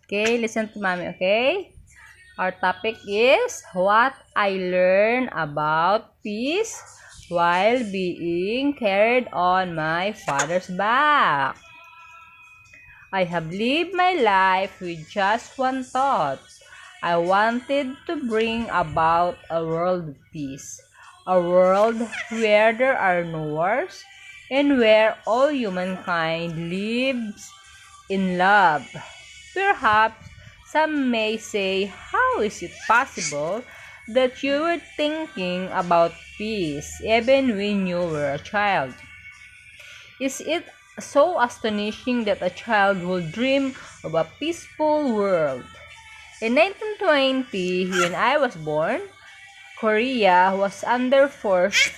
Okay, listen to mommy, okay? Our topic is what I learned about peace while being carried on my father's back. I have lived my life with just one thought. I wanted to bring about a world of peace, a world where there are no wars, and where all humankind lives in love. Perhaps some may say, how is it possible that you were thinking about peace even when you were a child? Is it so astonishing that a child will dream of a peaceful world? In 1920, when I was born, Korea was under forced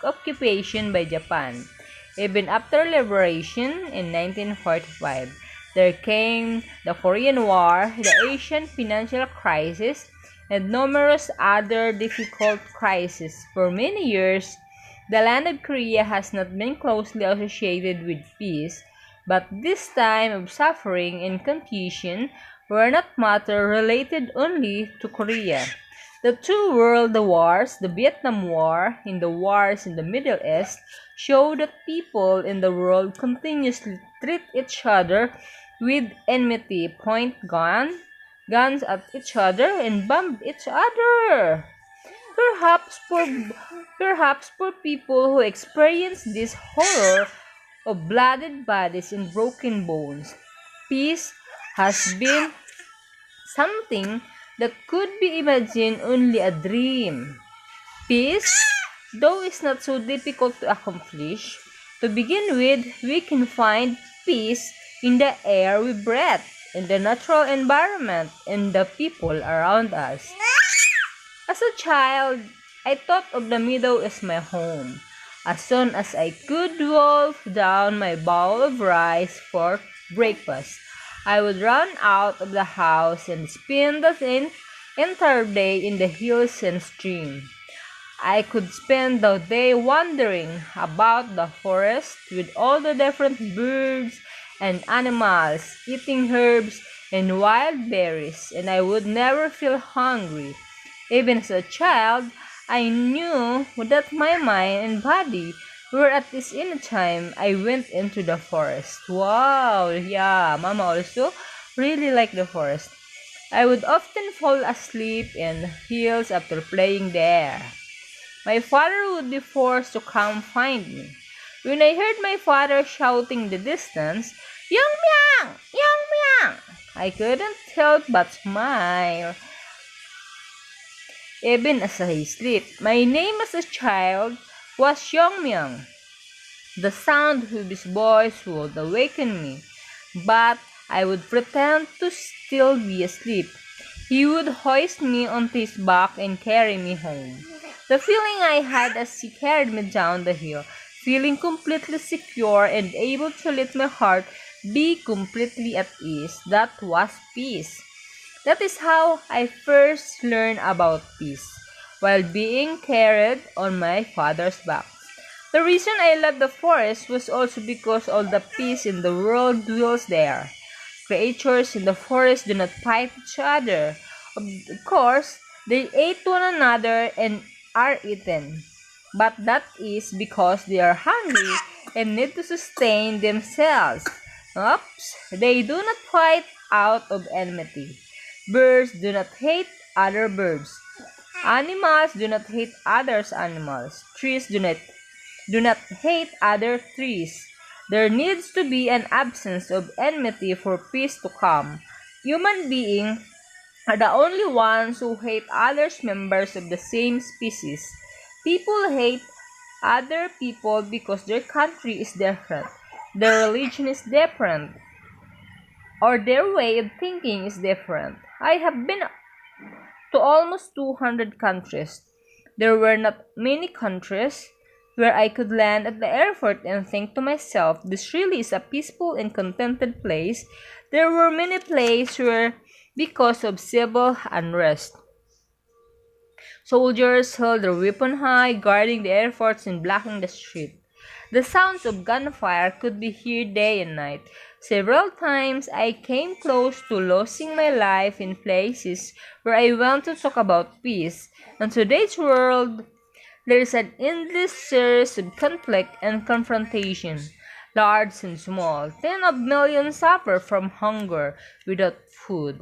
occupation by Japan. Even after liberation in 1945, there came the Korean War, the Asian financial crisis, and numerous other difficult crises. For many years, the land of Korea has not been closely associated with peace, but this time of suffering and confusion were not matter related only to Korea. The two world wars, the Vietnam War and the wars in the Middle East, show that people in the world continuously treat each other with enmity, point guns at each other, and bomb each other. Perhaps for perhaps for people who experience this horror of blooded bodies and broken bones, peace has been something that could be imagined only a dream. Peace, though is not so difficult to accomplish, to begin with, we can find peace in the air we breathe, in the natural environment, and the people around us. As a child, I thought of the meadow as my home. As soon as I could wolf down my bowl of rice for breakfast, I would run out of the house and spend the entire day in the hills and stream. I could spend the day wandering about the forest with all the different birds and animals, eating herbs and wild berries, and I would never feel hungry. Even as a child, I knew that my mind and body were at this any time I went into the forest. Wow, yeah, Mama also really like the forest. I would often fall asleep in the hills after playing there. My father would be forced to come find me. When I heard my father shouting in the distance, Young Myang! Young Myang! I couldn't help but smile. Even as I slept, my name as a child was Myung. The sound of his voice would awaken me, but I would pretend to still be asleep. He would hoist me onto his back and carry me home. The feeling I had as he carried me down the hill, feeling completely secure and able to let my heart be completely at ease, that was peace. That is how I first learned about peace, while being carried on my father's back. The reason I love the forest was also because all the peace in the world dwells there. Creatures in the forest do not fight each other. Of course, they eat one another and are eaten. But that is because they are hungry and need to sustain themselves. Oops, they do not fight out of enmity. Birds do not hate other birds. Animals do not hate others animals. Trees do not hate other trees. There needs to be an absence of enmity for peace to come. Human beings are the only ones who hate others members of the same species. People hate other people because their country is different, their religion is different, or their way of thinking is different. I have been to almost 200 countries. There were not many countries where I could land at the airport and think to myself, this really is a peaceful and contented place. There were many places where, because of civil unrest, soldiers held their weapon high, guarding the airports and blocking the street. The sounds of gunfire could be heard day and night. Several times I came close to losing my life in places where I want to talk about peace. In today's world, there is an endless series of conflict and confrontation. Large and small, tens of millions suffer from hunger without food.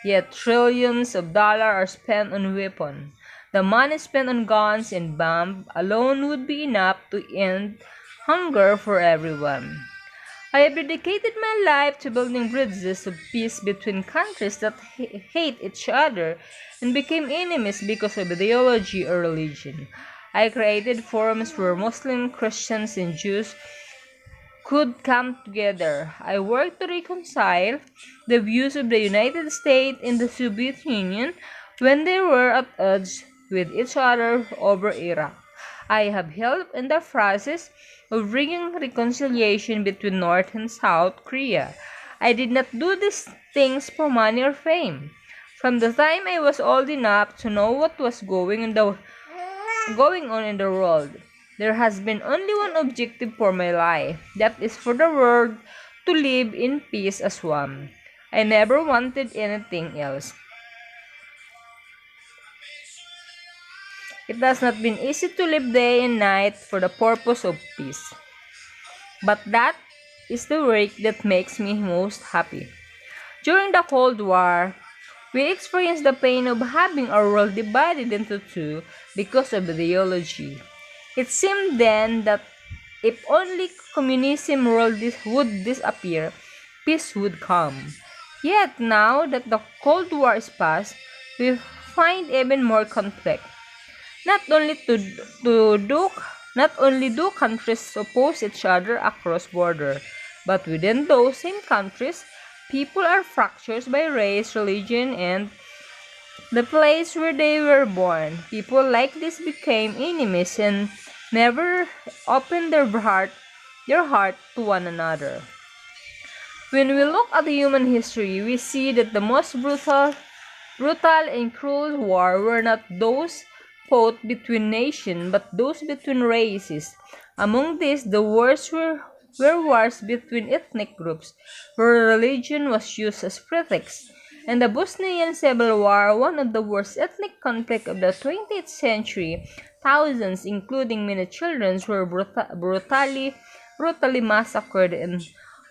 Yet trillions of dollars are spent on weapons. The money spent on guns and bombs alone would be enough to end hunger for everyone. I have dedicated my life to building bridges of peace between countries that hate each other and became enemies because of ideology or religion. I created forums where Muslims, Christians, and Jews could come together. I worked to reconcile the views of the United States and the Soviet Union when they were at odds with each other over Iraq. I have helped in the process of bringing reconciliation between North and South Korea. I did not do these things for money or fame. From the time I was old enough to know what was going on in the world, there has been only one objective for my life, that is for the world to live in peace as one. I never wanted anything else. It has not been easy to live day and night for the purpose of peace. But that is the work that makes me most happy. During the Cold War, we experienced the pain of having our world divided into two because of ideology. It seemed then that if only communism would disappear, peace would come. Yet now that the Cold War is past, we find even more conflict. Not only to, to do not only do countries oppose each other across border, but within those same countries, people are fractured by race, religion, and the place where they were born. People like this became enemies and never opened their heart to one another. When we look at human history, we see that the most brutal and cruel war were not those fought between nations, but those between races. Among these, the worst were wars between ethnic groups, where religion was used as pretext. In the Bosnian Civil War, one of the worst ethnic conflicts of the 20th century, thousands, including many children, were brutally massacred.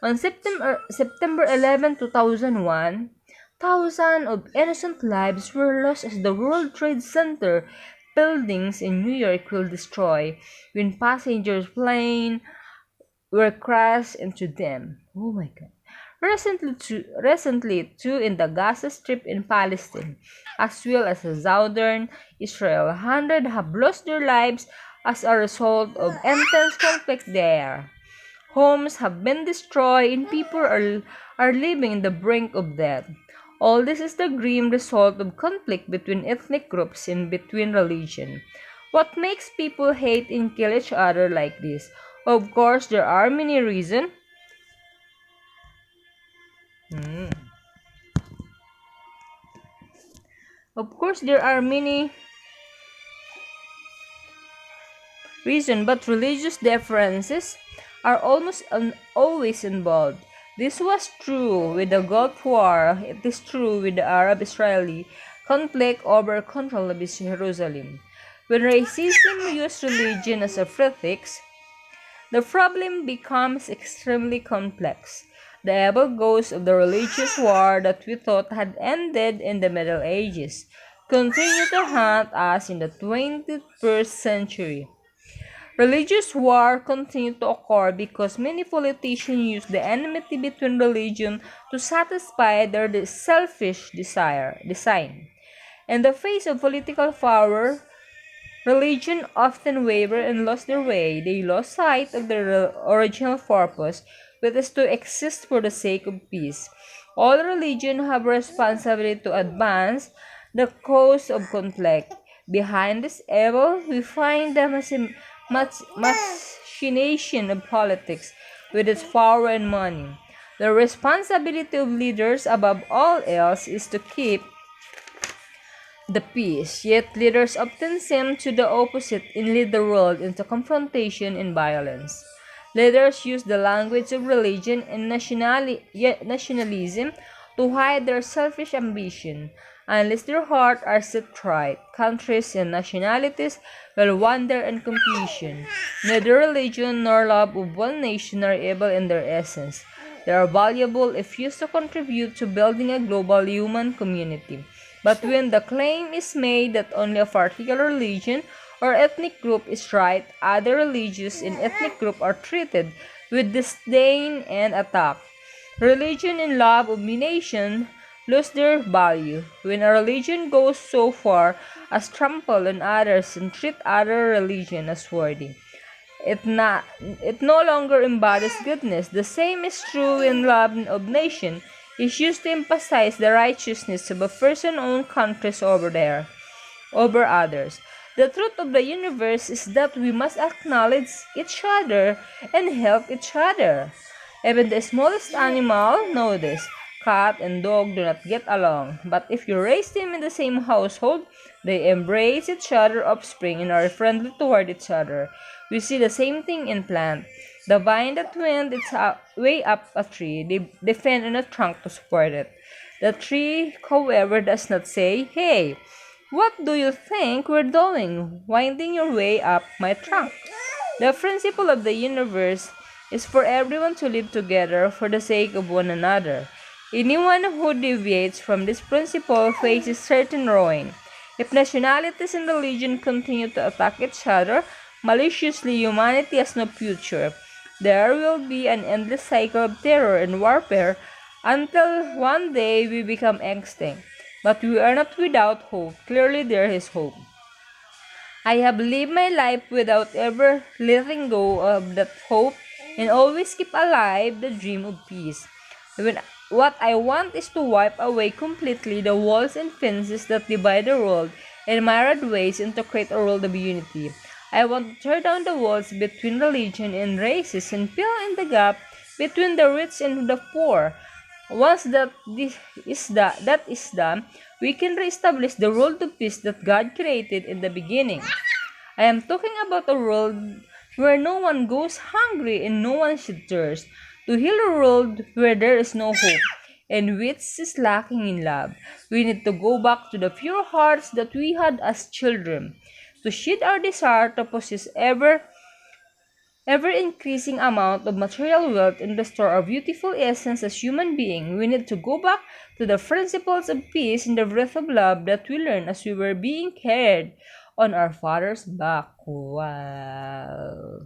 On September 11, 2001, thousands of innocent lives were lost as the World Trade Center buildings in New York were destroyed when passengers' planes were crashed into them. Oh my God. Recently, too, in the Gaza Strip in Palestine, as well as in southern Israel, hundreds have lost their lives as a result of intense conflict there. Homes have been destroyed and people are living in the brink of death. All this is the grim result of conflict between ethnic groups and between religion. What makes people hate and kill each other like this? Of course, there are many reasons. Of course, there are many reasons, but religious differences are almost always involved. This was true with the Gulf War. It is true with the Arab-Israeli conflict over control of Jerusalem. When racism used religion as a pretext, the problem becomes extremely complex. The evil ghost of the religious war that we thought had ended in the Middle Ages continue to haunt us in the 21st century. Religious war continued to occur because many politicians use the enmity between religion to satisfy their selfish design. In the face of political power, religion often wavered and lost their way. They lost sight of their original purpose, which is to exist for the sake of peace. All religions have a responsibility to advance the cause of conflict. Behind this evil, we find the machination of politics with its power and money. The responsibility of leaders above all else is to keep the peace, yet leaders often seem to the opposite and lead the world into confrontation and violence. Leaders use the language of religion and nationalism to hide their selfish ambition. Unless their hearts are set right, countries and nationalities will wander in confusion. Neither religion nor love of one nation are evil in their essence. They are valuable if used to contribute to building a global human community. But when the claim is made that only a particular religion or ethnic group is right, other religious and ethnic groups are treated with disdain and attack. Religion and love of nation lose their value when a religion goes so far as trample on others and treat other religion as worthy. It no longer embodies goodness. The same is true in love of nation. Is used to emphasize the righteousness of a person's own countries over others. The truth of the universe is that we must acknowledge each other and help each other. Even the smallest animal know this. Cat and dog do not get along, but if you raise them in the same household, they embrace each other's offspring and are friendly toward each other. We see the same thing in plants. The vine that went its way up a tree, they depend on a trunk to support it. The tree, however, does not say, "Hey, what do you think we're doing, winding your way up my trunk?" The principle of the universe is for everyone to live together for the sake of one another. Anyone who deviates from this principle faces certain ruin. If nationalities and religion continue to attack each other maliciously, humanity has no future. There will be an endless cycle of terror and warfare until one day we become extinct. But we are not without hope. Clearly, there is hope. I have lived my life without ever letting go of that hope and always keep alive the dream of peace. What I want is to wipe away completely the walls and fences that divide the world in myriad ways and to create a world of unity. I want to tear down the walls between religion and races and fill in the gap between the rich and the poor. Once that is done, we can reestablish the world of peace that God created in the beginning. I am talking about a world where no one goes hungry and no one should thirst. To heal a world where there is no hope and which is lacking in love, we need to go back to the pure hearts that we had as children. To shed our desire to possess ever increasing amount of material wealth and restore our beautiful essence as human beings, we need to go back to the principles of peace and the breath of love that we learned as we were being carried on our father's back. Wow.